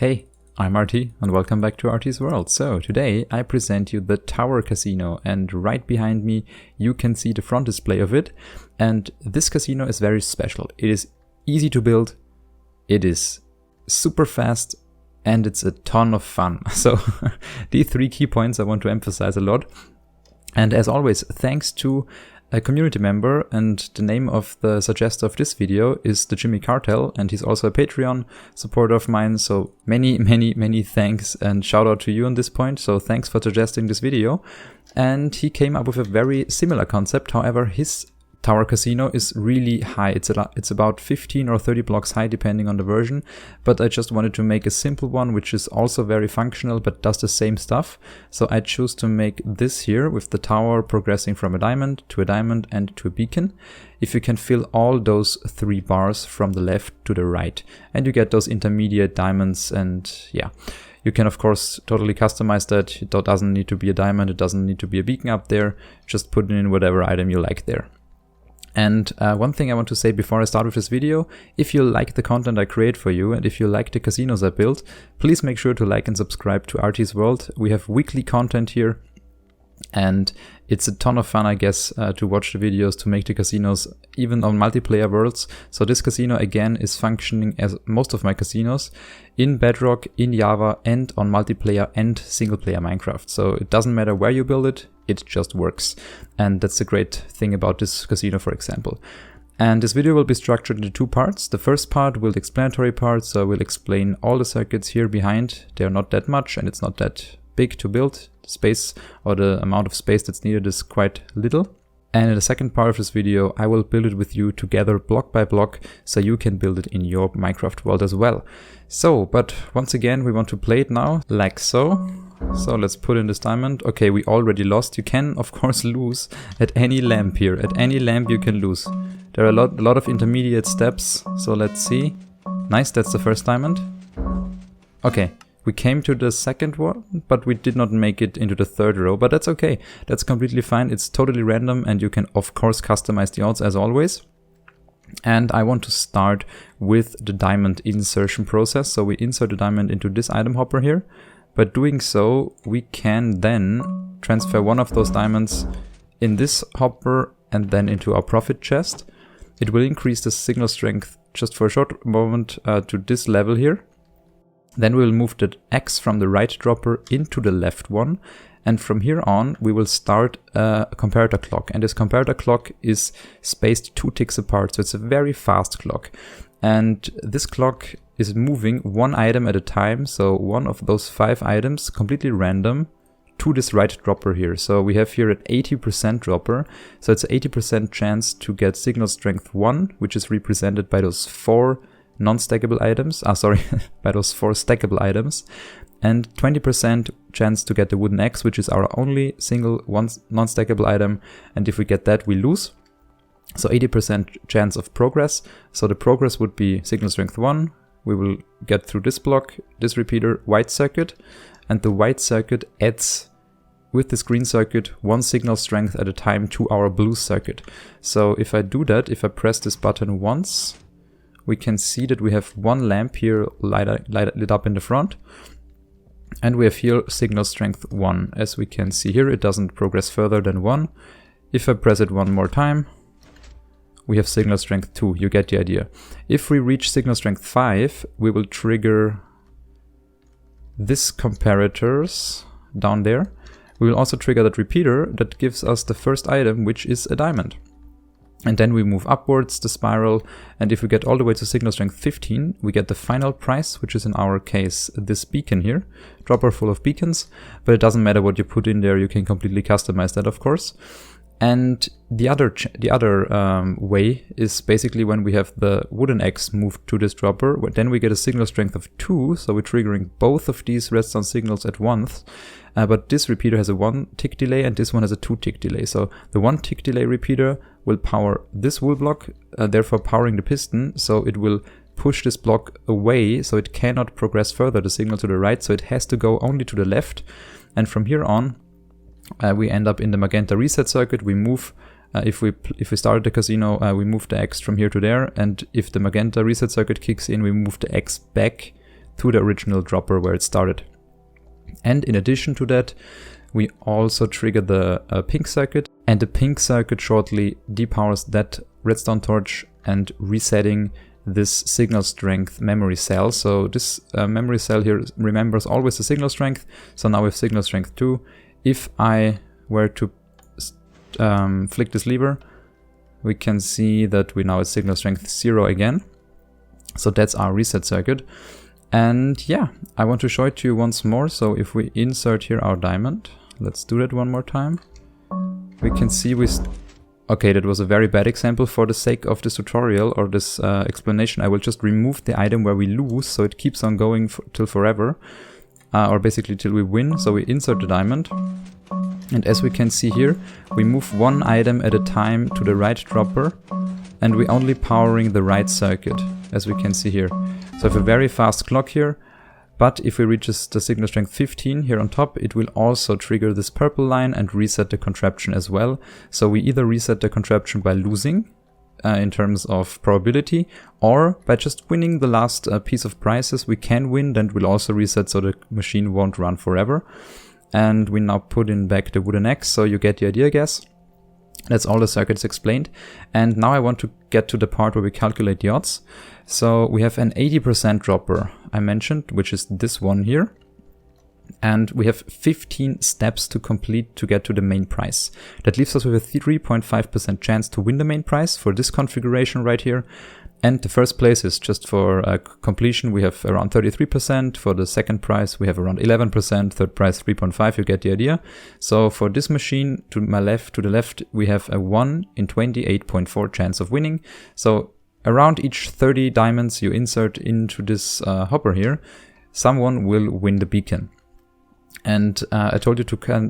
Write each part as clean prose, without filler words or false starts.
Hey, I'm RT and welcome back to RTsWorld. So today I present you the Tower Casino, and right behind me you can see the front display of it. And this casino is very special. It is easy to build, it is super fast, and it's a ton of fun. So these three key points I want to emphasize a lot. And as always, thanks to a community member, and the name of the suggester of this video is the Jimmy Cartel, and he's also a Patreon supporter of mine, so many thanks and shout out to you on this point. So thanks for suggesting this video. And he came up with a very similar concept. However, his Tower Casino is really high. It's about 15 or 30 blocks high depending on the version, but I just wanted to make a simple one which is also very functional but does the same stuff. So I chose to make this here with the tower progressing from a diamond and to a beacon. If you can fill all those three bars from the left to the right, and you get those intermediate diamonds, and yeah. You can of course totally customize that. It doesn't need to be a diamond, it doesn't need to be a beacon up there. Just put in whatever item you like there. And one thing I want to say before I start with this video, if you like the content I create for you and if you like the casinos I build, please make sure to like and subscribe to RTsWorld. We have weekly content here, and it's a ton of fun, I guess, to watch the videos, to make the casinos, even on multiplayer worlds. So this casino again is functioning as most of my casinos in Bedrock, in Java, and on multiplayer and single player Minecraft. So it doesn't matter where you build it, it just works. And that's the great thing about this casino, for example. And this video will be structured into two parts. The first part will be the explanatory part, so I will explain all the circuits here behind. They're not that much and it's not that big to build. The space, or the amount of space that's needed, is quite little. And in the second part of this video, I will build it with you together block by block, so you can build it in your Minecraft world as well. So, but once again, we want to play it now, like so. So let's put in this diamond. Okay, we already lost. You can, of course, lose at any lamp here. At any lamp you can lose. There are a lot of intermediate steps, so let's see. Nice, that's the first diamond. Okay. We came to the second one, but we did not make it into the third row, but that's okay. That's completely fine. It's totally random, and you can of course customize the odds as always. And I want to start with the diamond insertion process. So we insert the diamond into this item hopper here. By doing so, we can then transfer one of those diamonds in this hopper and then into our profit chest. It will increase the signal strength just for a short moment to this level here. Then we will move the X from the right dropper into the left one. And from here on, we will start a comparator clock. And this comparator clock is spaced 2 ticks apart. So it's a very fast clock. And this clock is moving one item at a time. So one of those 5 items, completely random, to this right dropper here. So we have here an 80% dropper. So it's an 80% chance to get signal strength 1, which is represented by those 4 non-stackable items, by those 4 stackable items, and 20% chance to get the wooden X, which is our only single non-stackable item, and if we get that, we lose. So 80% chance of progress. So the progress would be signal strength 1, we will get through this block, this repeater, white circuit, and the white circuit adds with this green circuit 1 signal strength at a time to our blue circuit. So if I do that, if I press this button once, we can see that we have 1 lamp here lit up in the front. And we have here signal strength 1. As we can see here, it doesn't progress further than 1. If I press it one more time, we have signal strength 2. You get the idea. If we reach signal strength 5, we will trigger this comparators down there. We will also trigger that repeater that gives us the first item, which is a diamond. And then we move upwards the spiral, and if we get all the way to signal strength 15, we get the final price, which is in our case this beacon here, dropper full of beacons, but it doesn't matter what you put in there, you can completely customize that, of course. And the other way is basically when we have the wooden X moved to this dropper, then we get a signal strength of 2, so we're triggering both of these redstone signals at once. But this repeater has a 1 tick delay and this one has a 2 tick delay. So the 1 tick delay repeater will power this wool block, therefore powering the piston, so it will push this block away, so it cannot progress further, the signal to the right, so it has to go only to the left. And from here on, we end up in the magenta reset circuit. We move, if we started the casino, we move the X from here to there, and if the magenta reset circuit kicks in, we move the X back to the original dropper where it started. And in addition to that, we also trigger the pink circuit, and the pink circuit shortly depowers that redstone torch and resetting this signal strength memory cell. So this memory cell here remembers always the signal strength. So now with signal strength 2, if I were to flick this lever, we can see that we now at signal strength 0 again. So that's our reset circuit. And yeah, I want to show it to you once more. So if we insert here our diamond, let's do that one more time. We can see okay, that was a very bad example. For the sake of this tutorial or this explanation, I will just remove the item where we lose, so it keeps on going till forever, or basically till we win. So we insert the diamond, and as we can see here, we move one item at a time to the right dropper, and we're only powering the right circuit, as we can see here. So we have a very fast clock here, but if we reach the signal strength 15 here on top, it will also trigger this purple line and reset the contraption as well. So we either reset the contraption by losing in terms of probability, or by just winning the last piece of prizes we can win, then we'll also reset so the machine won't run forever. And we now put in back the wooden X, so you get the idea, I guess. That's all the circuits explained. And now I want to get to the part where we calculate the odds. So we have an 80% dropper I mentioned, which is this one here. And we have 15 steps to complete to get to the main prize. That leaves us with a 3.5% chance to win the main prize for this configuration right here. And the first place is just for completion, we have around 33%. For the second prize, we have around 11%. Third prize, 3.5%, you get the idea. So for this machine, to the left, we have a 1 in 28.4 chance of winning. So around each 30 diamonds you insert into this hopper here, someone will win the beacon. And I told you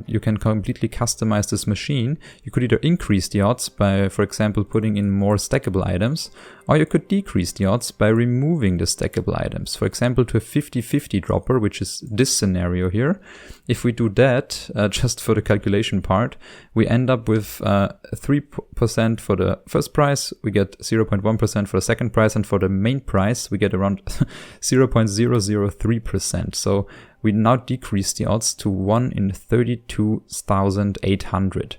you can completely customize this machine. You could either increase the odds by, for example, putting in more stackable items, or you could decrease the odds by removing the stackable items. For example, to a 50-50 dropper, which is this scenario here. If we do that, just for the calculation part, we end up with 3% for the first prize, we get 0.1% for the second prize, and for the main prize, we get around 0.003%. So we now decrease the odds to 1 in 32,800.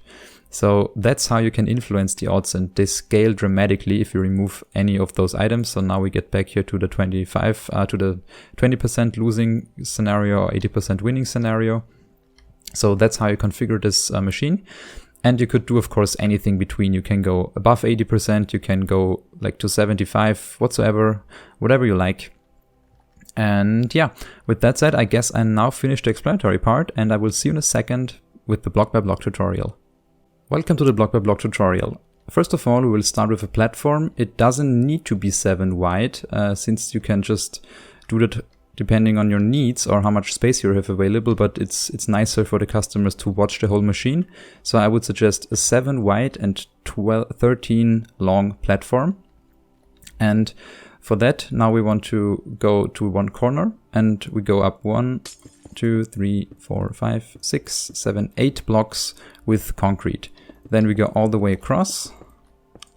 So that's how you can influence the odds, and they scale dramatically if you remove any of those items. So now we get back here to the 20% losing scenario or 80% winning scenario. So that's how you configure this machine. And you could do, of course, anything between. You can go above 80%, you can go like to 75, whatsoever, whatever you like. And yeah, with that said, I guess I now finished the explanatory part, and I will see you in a second with the block by block tutorial. Welcome to the block by block tutorial. First of all, we will start with a platform. It doesn't need to be 7 wide, since you can just do that depending on your needs or how much space you have available, but it's nicer for the customers to watch the whole machine. So I would suggest a 7 wide and 13 long platform. And for that, now we want to go to one corner, and we go up 1, 2, 3, 4, 5, 6, 7, 8 blocks with concrete. Then we go all the way across,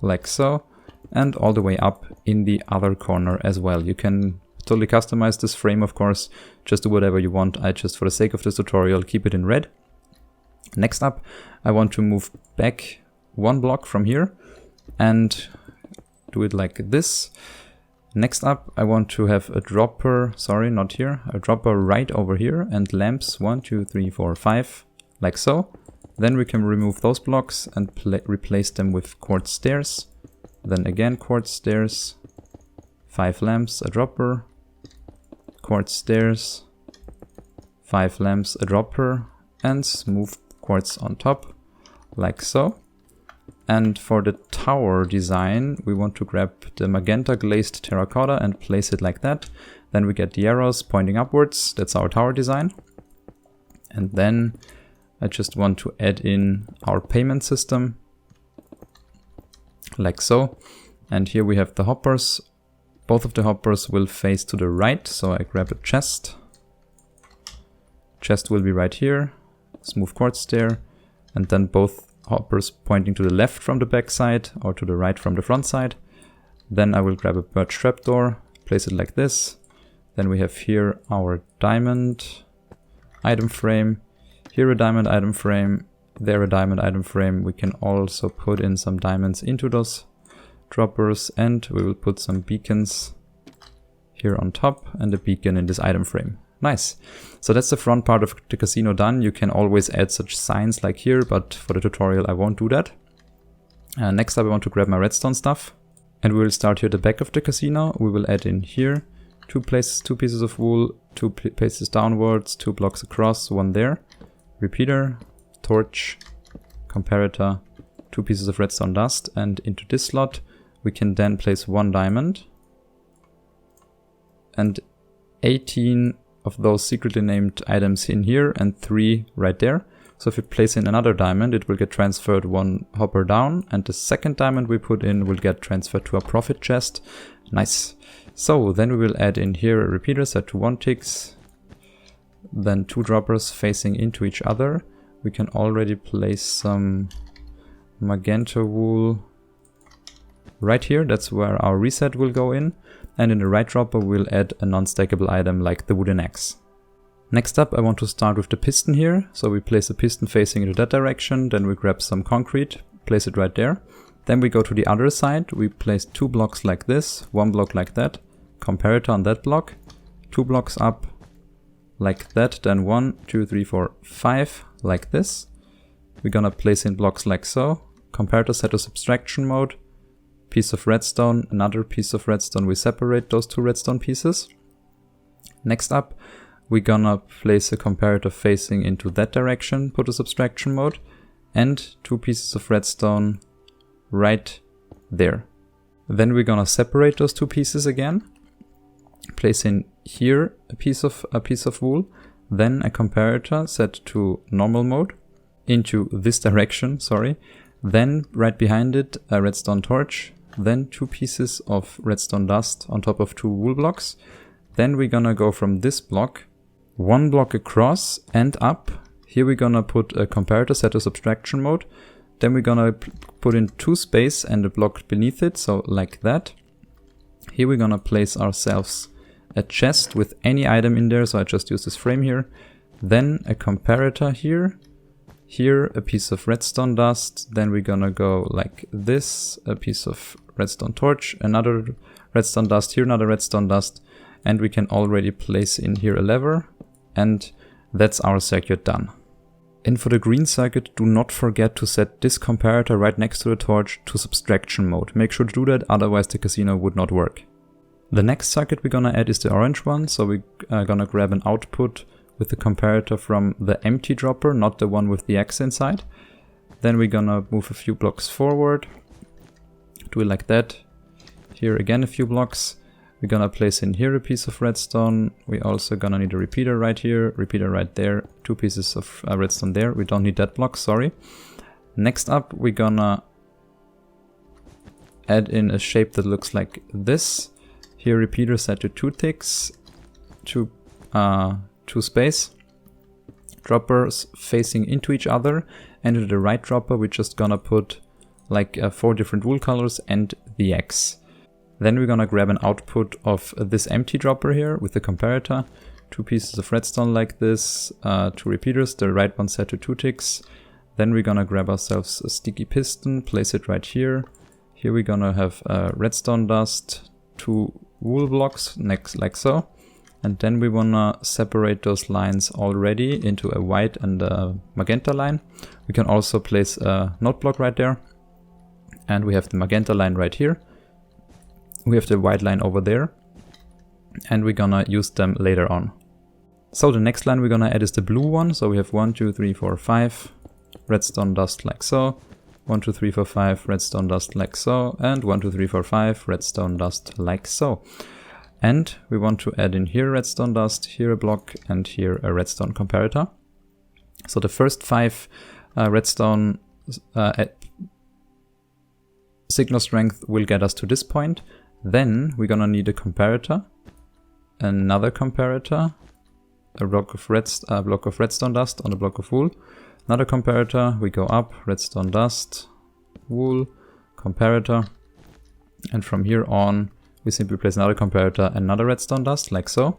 like so, and all the way up in the other corner as well. You can totally customize this frame, of course, just do whatever you want. I just, for the sake of this tutorial, keep it in red. Next up, I want to move back 1 block from here and do it like this. Next up, I want to have a dropper, sorry, not here, a dropper right over here, and lamps 1, 2, 3, 4, 5, like so. Then we can remove those blocks and replace them with quartz stairs. Then again quartz stairs, 5 lamps, a dropper, quartz stairs, 5 lamps, a dropper, and smooth quartz on top, like so. And for the tower design, we want to grab the magenta glazed terracotta and place it like that. Then we get the arrows pointing upwards. That's our tower design. And then I just want to add in our payment system, like so. And here we have the hoppers. Both of the hoppers will face to the right, so I grab a chest. Chest will be right here, smooth quartz stair, and then both hoppers pointing to the left from the back side or to the right from the front side. Then I will grab a birch trapdoor, place it like this. Then we have here our diamond item frame, here a diamond item frame, there a diamond item frame. We can also put in some diamonds into those droppers, and we will put some beacons here on top and a beacon in this item frame. Nice. So that's the front part of the casino done. You can always add such signs like here, but for the tutorial I won't do that. Next up I want to grab my redstone stuff, and we will start here at the back of the casino. We will add in here two pieces of wool, 2 places downwards, 2 blocks across, 1 there, repeater, torch, comparator, 2 pieces of redstone dust, and into this slot we can then place 1 diamond and 18 of those secretly named items in here and 3 right there. So if we place in another diamond, it will get transferred 1 hopper down, and the second diamond we put in will get transferred to a profit chest. Nice. So then we will add in here a repeater set to 1 ticks, then 2 droppers facing into each other. We can already place some magenta wool right here. That's where our reset will go in. And in the right dropper we'll add a non-stackable item like the wooden axe. Next up I want to start with the piston here. So we place a piston facing into that direction, then we grab some concrete, place it right there. Then we go to the other side, we place 2 blocks like this, 1 block like that, comparator on that block, 2 blocks up like that, then 1, 2, 3, 4, 5 like this. We're gonna place in blocks like so, comparator set to subtraction mode, piece of redstone, another piece of redstone, we separate those 2 redstone pieces. Next up we're gonna place a comparator facing into that direction, put a subtraction mode, and 2 pieces of redstone right there. Then we're gonna separate those 2 pieces again, place in here a piece of wool, then a comparator set to normal mode into this direction, sorry. Then right behind it a redstone torch, then 2 pieces of redstone dust on top of 2 wool blocks. Then we're gonna go from this block 1 block across and up. Here we're gonna put a comparator set to subtraction mode. Then we're gonna put in 2 space and a block beneath it, so like that. Here we're gonna place ourselves a chest with any item in there, so I just use this frame here. Then a comparator here. Here a piece of redstone dust. Then we're gonna go like this, a piece of redstone torch, another redstone dust, here another redstone dust. And we can already place in here a lever, and that's our circuit done. And for the green circuit, do not forget to set this comparator right next to the torch to subtraction mode. Make sure to do that, otherwise the casino would not work. The next circuit we're gonna add is the orange one, so we're gonna grab an output with the comparator from the empty dropper, not the one with the X inside. Then we're gonna move a few blocks forward, do it like that. Here again a few blocks. We're gonna place in here a piece of redstone. We also gonna need a repeater right here, repeater right there, 2 pieces of redstone there. We don't need that block, sorry. Next up, we're gonna add in a shape that looks like this. Here repeater set to 2 ticks, 2 space, droppers facing into each other, and to the right dropper we're just gonna put like 4 different wool colors and the X. Then we're gonna grab an output of this empty dropper here with the comparator, 2 pieces of redstone like this, 2 repeaters, the right one set to 2 ticks. Then we're gonna grab ourselves a sticky piston, place it right here. Here we're gonna have redstone dust, 2 wool blocks next like so. And then we wanna separate those lines already into a white and a magenta line. We can also place a note block right there. And we have the magenta line right here. We have the white line over there, and we're gonna use them later on. So the next line we're gonna add is the blue one. So we have 1, 2, 3, 4, 5 redstone dust like so, 1, 2, 3, 4, 5 redstone dust like so, and 1, 2, 3, 4, 5 redstone dust like so. And we want to add in here redstone dust, here a block, and here a redstone comparator. So the first 5 redstone signal strength will get us to this point. Then we're gonna need a comparator, another comparator, a block of redstone dust on a block of wool, another comparator, we go up, redstone dust, wool, comparator, and from here on we simply place another comparator, another redstone dust, like so.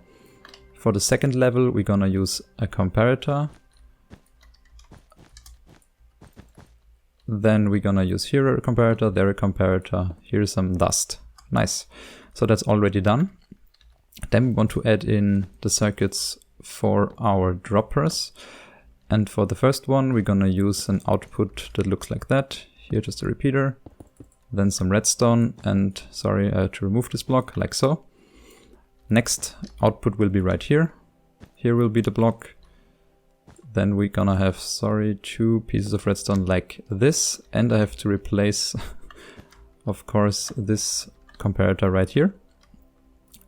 For the second level, we're gonna use a comparator. Then we're gonna use here a comparator, there a comparator, here some dust. Nice. So that's already done. Then we want to add in the circuits for our droppers. And for the first one, we're gonna use an output that looks like that. Here just a repeater, then some redstone, and sorry, I had to remove this block, like so. Next output will be right here. Here will be the block. Then we're gonna have, sorry, 2 pieces of redstone like this. And I have to replace, of course, this comparator right here.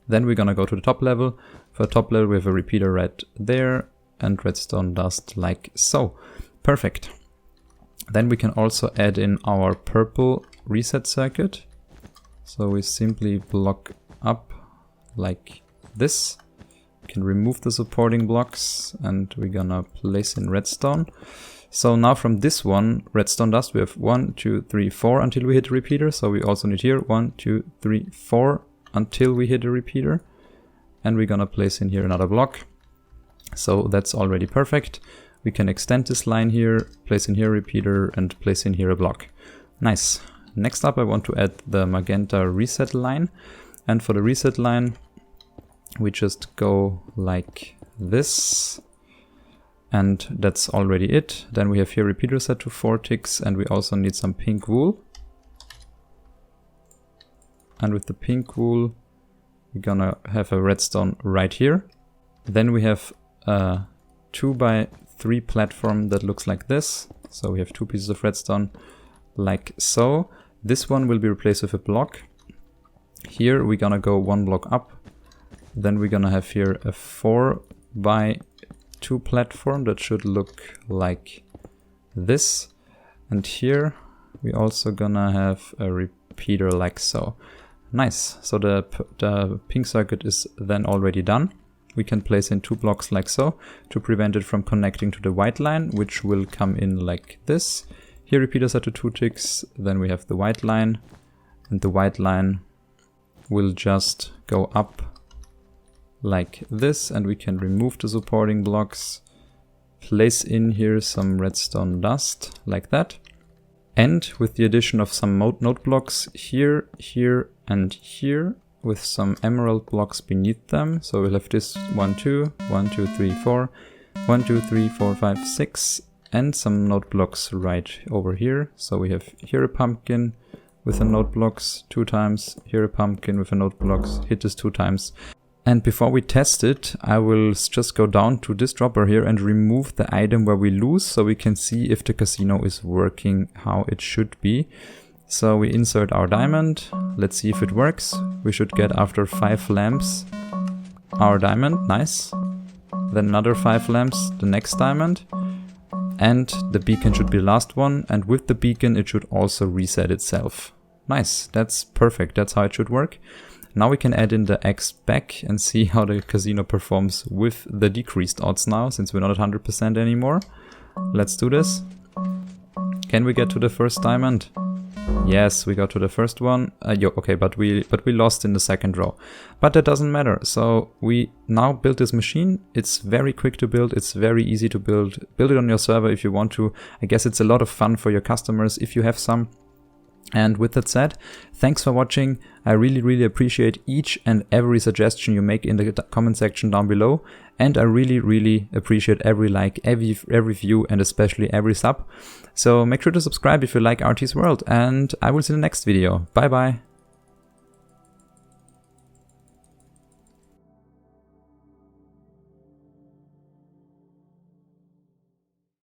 Then we're gonna go to the top level. For the top level, we have a repeater right there and redstone dust like so. Perfect. Then we can also add in our purple reset circuit. So we simply block up like this. We can remove the supporting blocks and we're gonna place in redstone. So now from this one, redstone dust, we have 1, 2, 3, 4 until we hit the repeater. So we also need here 1, 2, 3, 4 until we hit the repeater. And we're gonna place in here another block. So that's already perfect. We can extend this line here, place in here a repeater, and place in here a block. Nice. Next up, I want to add the magenta reset line. And for the reset line, we just go like this. And that's already it. Then we have here repeater set to 4 ticks, and we also need some pink wool. And with the pink wool, we're gonna have a redstone right here. Then we have a 2x3 platform that looks like this. So we have 2 pieces of redstone like so. This one will be replaced with a block. Here we're gonna go 1 block up. Then we're gonna have here a 4x2 platform that should look like this. And here we're also gonna have a repeater like so. Nice. So the pink circuit is then already done. We can place in 2 blocks like so to prevent it from connecting to the white line, which will come in like this. Here repeater set to 2 ticks, then we have the white line, and the white line will just go up like this, and we can remove the supporting blocks, place in here some redstone dust like that. And with the addition of some node blocks here, here, and here, with some emerald blocks beneath them. So we'll have this 1, 2, 1, 2, 3, 4, 1, 2, 3, 4, 5, 6, and some node blocks right over here. So we have here a pumpkin with a node blocks 2 times, here a pumpkin with a node blocks, hit this 2 times. And before we test it, I will just go down to this dropper here and remove the item where we lose, so we can see if the casino is working how it should be. So we insert our diamond, let's see if it works. We should get, after 5 lamps, our diamond, nice. Then another 5 lamps, the next diamond. And the beacon should be the last one, and with the beacon it should also reset itself. Nice, that's perfect, that's how it should work. Now we can add in the X back and see how the casino performs with the decreased odds now, since we're not at 100% anymore. Let's do this. Can we get to the first diamond? Yes, we got to the first one. Okay, but we lost in the second row. But that doesn't matter. So we now build this machine. It's very quick to build. It's very easy to build. Build it on your server if you want to. I guess it's a lot of fun for your customers if you have some. And with that said, thanks for watching. I really appreciate each and every suggestion you make in the comment section down below. And I really appreciate every like, every view, and especially every sub. So make sure to subscribe if you like RTsWorld, and I will see you in the next video. Bye bye.